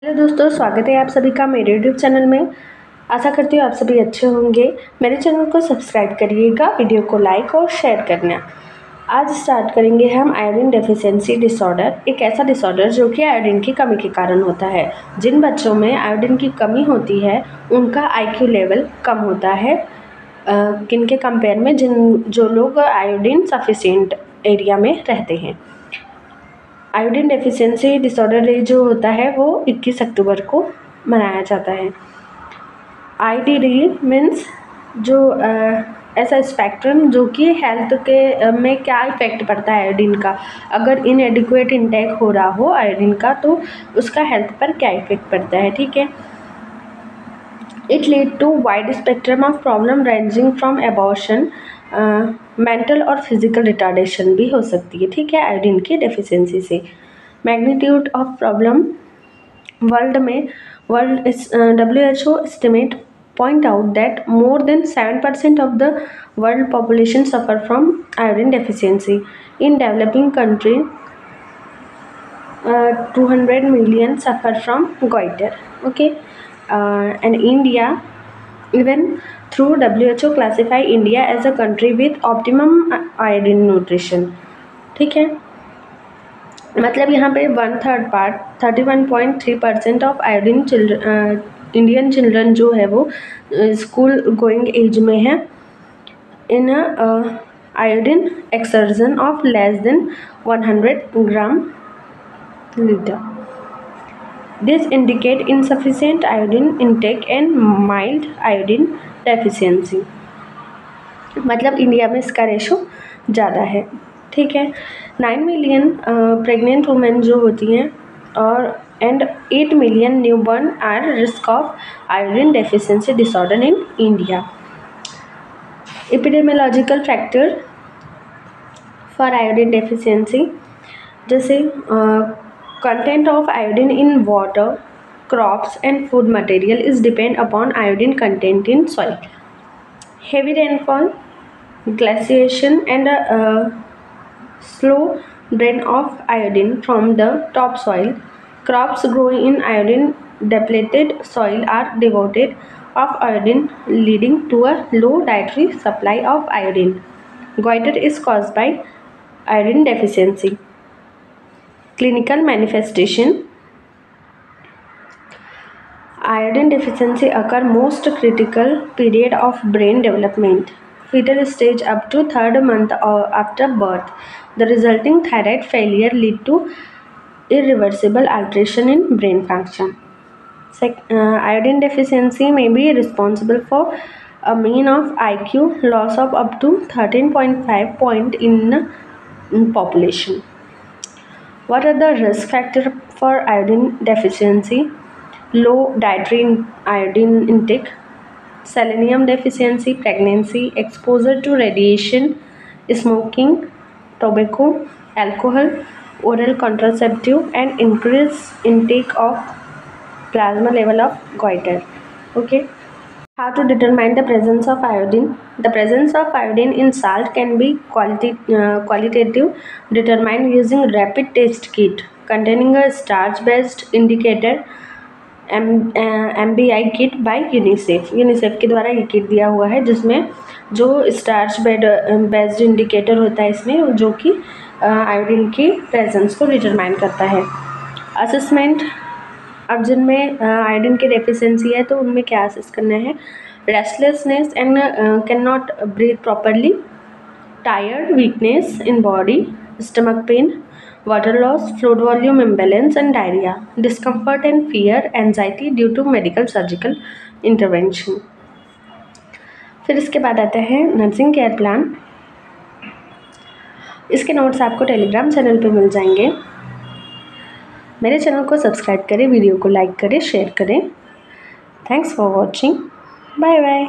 Hello दोस्तों, स्वागत है आप सभी का मेरे यूट्यूब चैनल में। आशा करती हूँ आप सभी अच्छे होंगे। मेरे चैनल को सब्सक्राइब करिएगा, वीडियो को लाइक और शेयर करना। आज स्टार्ट करेंगे हम आयोडीन डेफिशिएंसी डिसऑर्डर, एक ऐसा डिसऑर्डर जो कि आयोडीन की कमी के कारण होता है। जिन बच्चों में आयोडीन की कमी होती है उनका IQ लेवल कम होता है किन के कंपेयर में, जो लोग आयोडीन सफिशिएंट एरिया में रहते हैं। आयोडीन डेफिशिएंसी डिसऑर्डर डे जो होता है वो 21 अक्टूबर को मनाया जाता है। IDD मीन्स जो ऐसा स्पेक्ट्रम जो कि हेल्थ के में क्या इफेक्ट पड़ता है आयोडीन का। अगर इनएडिक्वेट इंटेक हो रहा हो आयोडीन का तो उसका हेल्थ पर क्या इफेक्ट पड़ता है, ठीक है। It lead to wide spectrum of problem ranging from abortion, mental और फिजिकल रिटार्डेशन भी हो सकती है, ठीक है, आयोडीन की डेफिशिएंसी से। Magnitude of problem WHO estimate point out that more than 7% of the world population suffer from iodine deficiency. In developing country, 200 million suffer from goiter. Okay, and India, even through WHO classify India as a country with optimum iodine nutrition. ठीक है, मतलब यहाँ पे 1/3 part 31.3% of iodine Indian children जो है वो school going age में है in iodine excretion of less than 100 gram litre. This indicate insufficient iodine intake and mild iodine deficiency. मतलब इंडिया में इसका रेशो ज़्यादा है, ठीक है। 9 मिलियन प्रेग्नेंट वुमेन जो होती हैं और 8 million newborn are risk of iodine deficiency disorder in India. Epidemiological factor for iodine deficiency, जैसे content of iodine in water, crops and food material is depend upon iodine content in soil. Heavy rainfall, glaciation and slow drain of iodine from the topsoil. Crops growing in iodine depleted soil are devoid of iodine, leading to a low dietary supply of iodine. Goiter is caused by iodine deficiency. Clinical manifestation: iodine deficiency occur most critical period of brain development, fetal stage up to 3rd month after birth. The resulting thyroid failure lead to irreversible alteration in brain function. Iodine deficiency may be responsible for a mean of IQ loss of up to 13.5 point in population. What are the risk factors for iodine deficiency? Low dietary iodine intake, selenium deficiency, pregnancy, exposure to radiation, smoking, tobacco, alcohol, oral contraceptive, and increased intake of plasma level of goiter. Okay. How to determine the presence of iodine? The presence of iodine in salt can be qualitative determined using rapid test kit containing a starch-based indicator. MBI kit by UNICEF के द्वारा ये kit दिया हुआ है जिसमें जो starch based indicator होता है इसमें, जो कि आयोडीन की प्रेजेंस को डिटरमाइन करता है. असेसमेंट: अब जिनमें आयोडीन की डेफिशिएंसी है तो उनमें क्या असेस करना है? Restlessness and can not breathe properly, tired, weakness in body, stomach pain, water loss, fluid volume imbalance and diarrhea, discomfort and fear, anxiety due to medical surgical intervention. फिर इसके बाद आता है नर्सिंग केयर प्लान. इसके notes आपको Telegram channel पे मिल जाएंगे. मेरे चैनल को सब्सक्राइब करें, वीडियो को लाइक करें, शेयर करें. Thanks for watching. Bye bye.